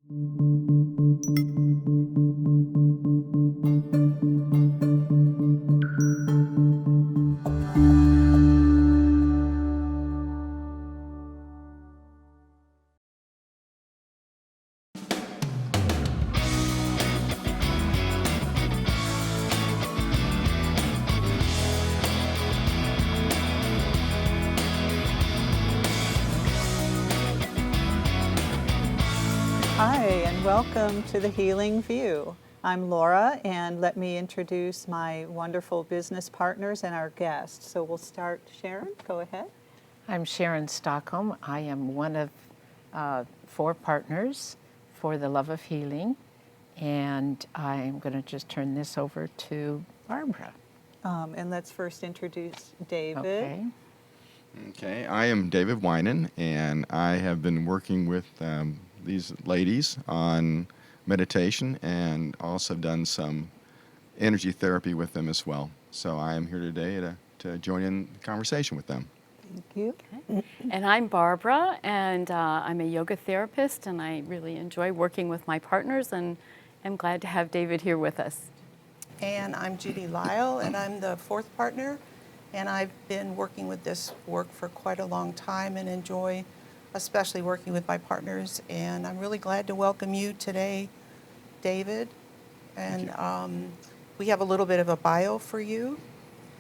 Hi, and welcome to The Healing View. I'm Laura, and let me introduce my wonderful business partners and our guests. So we'll start. Sharon, go ahead. I'm Sharon Stockholm. I am one of 4 partners for the Love of Healing, and I'm going to just turn this over to Barbara. And let's first introduce David. Okay, I am David Weynand, and I have been working with these ladies on meditation and also done some energy therapy with them as well. So I am here today to join in the conversation with them. Thank you. Okay. And I'm Barbara, and I'm a yoga therapist, and I really enjoy working with my partners, and I'm glad to have David here with us. And I'm Judy Lyle, and I'm the 4th partner, and I've been working with this work for quite a long time and enjoy especially working with my partners. And I'm really glad to welcome you today, David. And we have a little bit of a bio for you.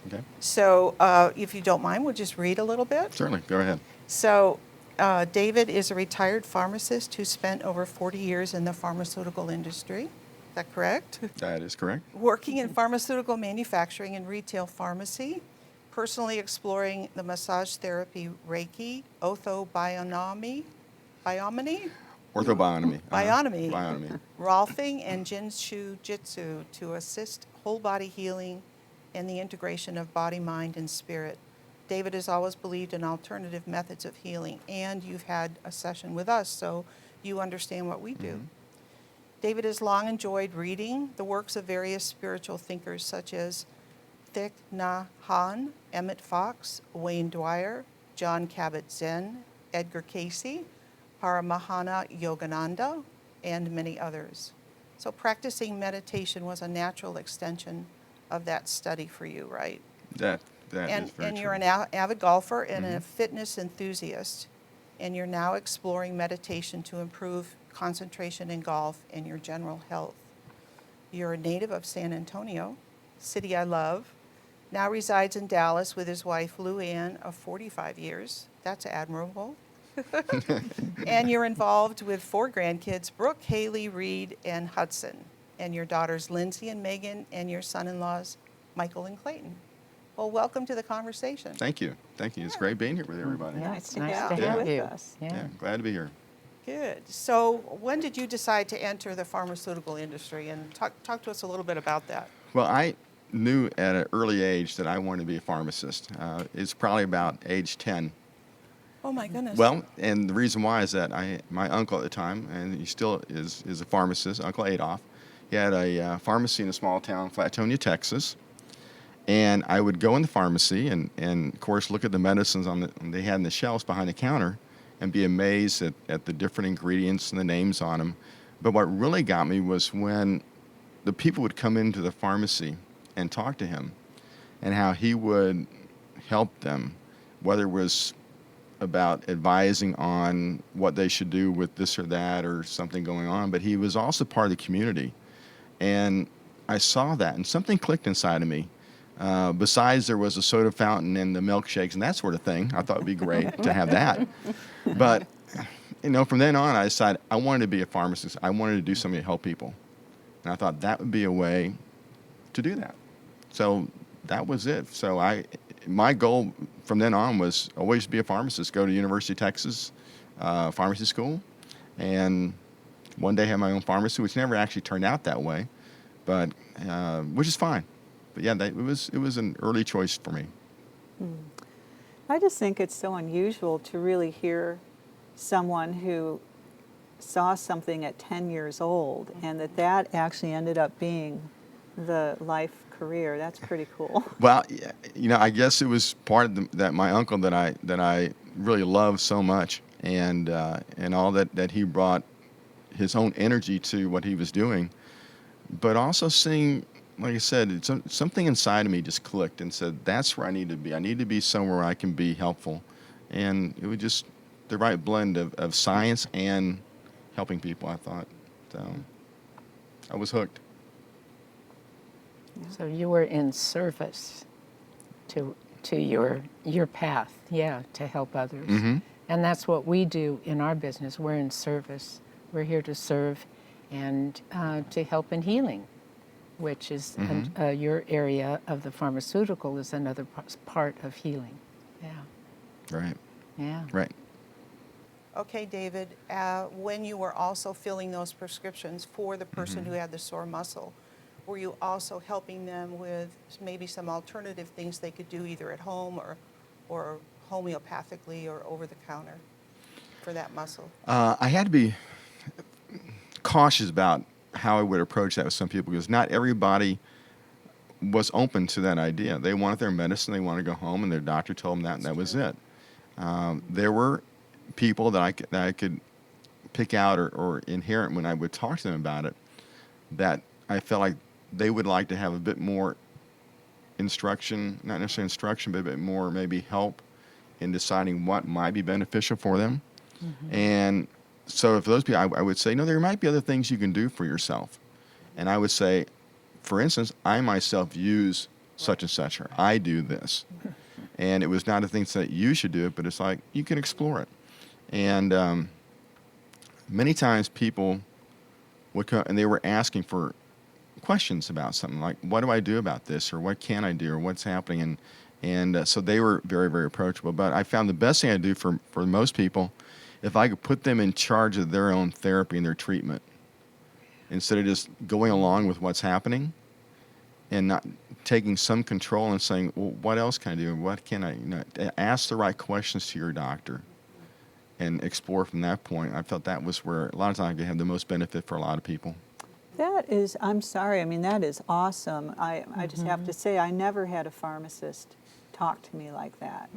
Okay. So if you don't mind, we'll just read a little bit. Certainly, go ahead. So David is a retired pharmacist who spent over 40 years in the pharmaceutical industry. Is that correct? That is correct. Working in pharmaceutical manufacturing and retail pharmacy, personally exploring the massage therapy Reiki, orthobionomy, Orthobionomy. Bionomy. Bionomy. Rolfing, and Jinshu Jitsu to assist whole body healing and the integration of body, mind, and spirit. David has always believed in alternative methods of healing, and you've had a session with us, so you understand what we do. Mm-hmm. David has long enjoyed reading the works of various spiritual thinkers such as Thich Nhat Hanh, Emmett Fox, Wayne Dyer, John Kabat-Zinn, Edgar Cayce, Paramahana Yogananda, and many others. So practicing meditation was a natural extension of that study for you, right? That is very And true. you're an avid golfer and a fitness enthusiast, and you're now exploring meditation to improve concentration in golf and your general health. You're a native of San Antonio, city I love, now resides in Dallas with his wife Lou Ann of 45 years. That's admirable. And you're involved with 4 grandkids, Brooke, Haley, Reed, and Hudson, and your daughters Lindsay and Megan, and your son-in-laws Michael and Clayton. Well, welcome to the conversation. Thank you. Thank you. It's great being here with everybody. Yeah, Nice it's to nice have to you have with you. us. Yeah, glad to be here. Good. So when did you decide to enter the pharmaceutical industry? And talk to us a little bit about that. Well, I knew at an early age that I wanted to be a pharmacist. It's probably about age 10. Oh, my goodness. Well, and the reason why is that my uncle at the time, and he still is a pharmacist, Uncle Adolph, he had a pharmacy in a small town, Flatonia, Texas. And I would go in the pharmacy and of course, look at the medicines they had on the shelves behind the counter and be amazed at the different ingredients and the names on them. But what really got me was when the people would come into the pharmacy and talk to him and how he would help them, whether it was about advising on what they should do with this or that or something going on, but he was also part of the community. And I saw that, and something clicked inside of me. Besides, there was a soda fountain and the milkshakes and that sort of thing. I thought it'd be great to have that. But, from then on, I decided I wanted to be a pharmacist. I wanted to do something to help people. And I thought that would be a way to do that. So that was it. So my goal from then on was always to be a pharmacist, go to University of Texas pharmacy school, and one day have my own pharmacy, which never actually turned out that way, but which is fine. But yeah, it was an early choice for me. I just think it's so unusual to really hear someone who saw something at 10 years old and that actually ended up being the life career. That's pretty cool. Well, I guess it was part of that my uncle that I really loved so much, and all that he brought his own energy to what he was doing, but also seeing, like I said, something inside of me just clicked and said, that's where I need to be. I need to be somewhere where I can be helpful. And it was just the right blend of science and helping people, I thought. So I was hooked. So you were in service to your path, yeah, to help others. Mm-hmm. And that's what we do in our business. We're in service. We're here to serve and to help in healing, which is your area of the pharmaceutical is another part of healing. Yeah. Right. Yeah. Right. Okay, David, when you were also filling those prescriptions for the person who had the sore muscle, were you also helping them with maybe some alternative things they could do either at home or homeopathically or over the counter for that muscle? I had to be cautious about how I would approach that with some people because not everybody was open to that idea. They wanted their medicine, they wanted to go home, and their doctor told them that, and that was it. There were people that I could pick out or inherent when I would talk to them about it that I felt like they would like to have a bit more instruction, not necessarily instruction, but a bit more maybe help in deciding what might be beneficial for them. And so for those people, I would say, no, there might be other things you can do for yourself. And I would say, for instance, I myself use such and such, or I do this. And it was not a thing that you should do it, but it's like, you can explore it. And many times people would come, and they were asking for questions about something like, what do I do about this, or what can I do, or what's happening? And so they were very, very approachable. But I found the best thing I do for most people, if I could put them in charge of their own therapy and their treatment, instead of just going along with what's happening and not taking some control and saying, well, what else can I do? What can I, ask the right questions to your doctor and explore from that point. I felt that was where a lot of times I could have the most benefit for a lot of people. That is, I'm sorry, I mean, that is awesome. I just have to say, I never had a pharmacist talk to me like that.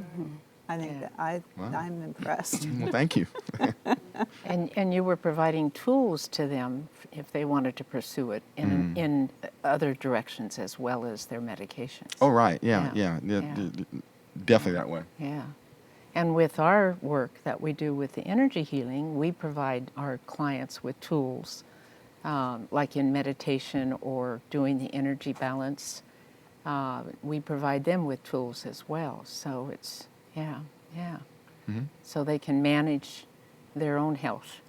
I think that I'm impressed. Well, thank you. And you were providing tools to them if they wanted to pursue it in other directions as well as their medications. Oh, right. Yeah. Definitely that way. Yeah. And with our work that we do with the energy healing, we provide our clients with tools, like in meditation or doing the energy balance. We provide them with tools as well. So it's, so they can manage their own health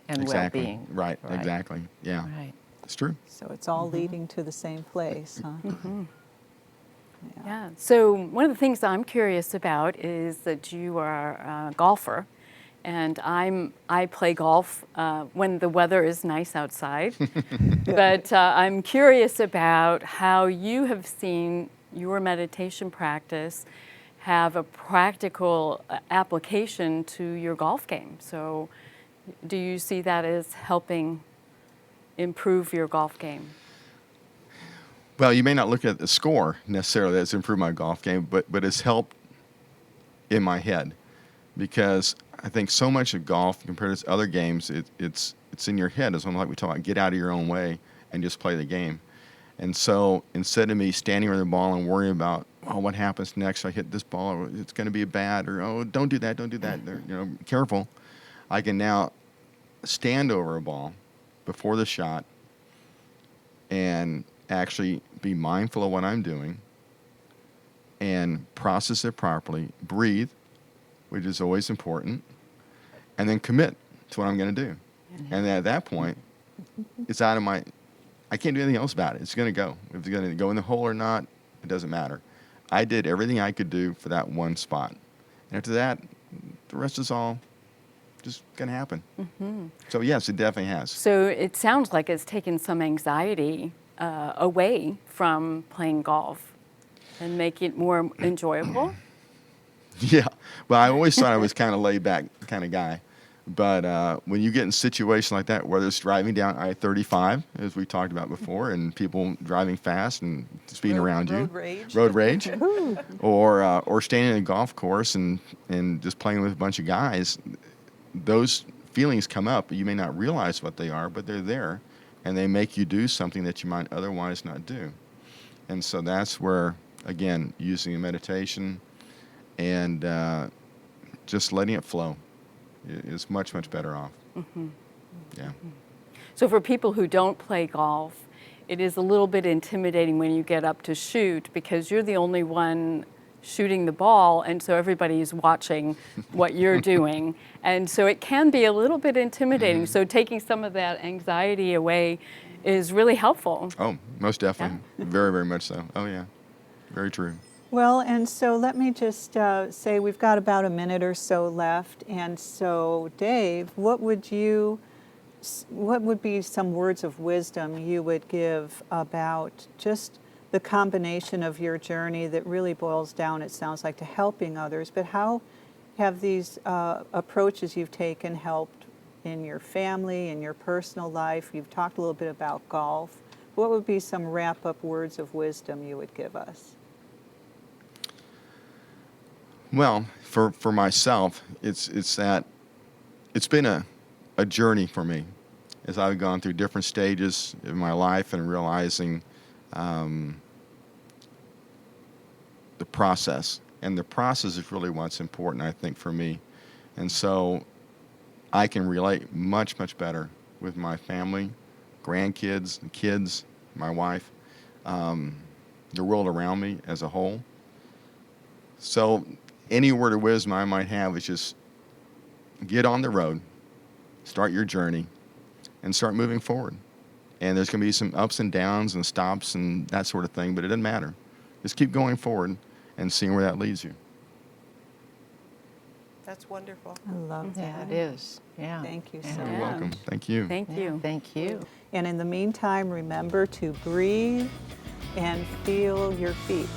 and well-being. Right, exactly. Yeah. Right. It's true. So it's all leading to the same place, huh? Yeah. So one of the things I'm curious about is that you are a golfer, and I play golf when the weather is nice outside. But I'm curious about how you have seen your meditation practice have a practical application to your golf game. So do you see that as helping improve your golf game? Well, you may not look at the score necessarily that's improved my golf game, but it's helped in my head, because I think so much of golf compared to other games, it's in your head. It's almost like we talk about, get out of your own way and just play the game. And so instead of me standing over the ball and worrying about, oh, what happens next? I hit this ball, or it's going to be bad, or oh, don't do that. Careful. I can now stand over a ball before the shot and actually be mindful of what I'm doing and process it properly, breathe, which is always important, and then commit to what I'm going to do. And at that point, it's out of my, I can't do anything else about it. It's going to go. If it's going to go in the hole or not, it doesn't matter. I did everything I could do for that one spot. And after that, the rest is all just going to happen. So yes, it definitely has. So it sounds like it's taken some anxiety away from playing golf and make it more enjoyable. Yeah. Well, I always thought I was kind of laid back kind of guy. But when you get in situations like that, whether it's driving down I-35, as we talked about before, and people driving fast and speeding around you, road rage, or standing in a golf course and just playing with a bunch of guys, those feelings come up. You may not realize what they are, but they're there, and they make you do something that you might otherwise not do. And so that's where, again, using a meditation and just letting it flow is much, much better off. Yeah. So for people who don't play golf, it is a little bit intimidating when you get up to shoot because you're the only one shooting the ball, and so everybody's watching what you're doing. And so it can be a little bit intimidating. So taking some of that anxiety away is really helpful. Oh, most definitely. Very, very much so. Oh, yeah. Very true. Well, and so let me just say we've got about a minute or so left. And so, Dave, what would be some words of wisdom you would give about just the combination of your journey that really boils down, it sounds like, to helping others, but how have these approaches you've taken helped in your family, in your personal life? You've talked a little bit about golf. What would be some wrap-up words of wisdom you would give us? Well, for myself, it's been a journey for me as I've gone through different stages in my life and realizing the process. And the process is really what's important, I think, for me. And so I can relate much, much better with my family, grandkids, kids, my wife, the world around me as a whole. So any word of wisdom I might have is just get on the road, start your journey, and start moving forward. And there's going to be some ups and downs and stops and that sort of thing, but it doesn't matter. Just keep going forward and seeing where that leads you. That's wonderful. I love Yeah, that. it is. Yeah. Thank you so Yeah. You're much. welcome. Thank you. Thank you. Thank you. And in the meantime, remember to breathe and feel your feet.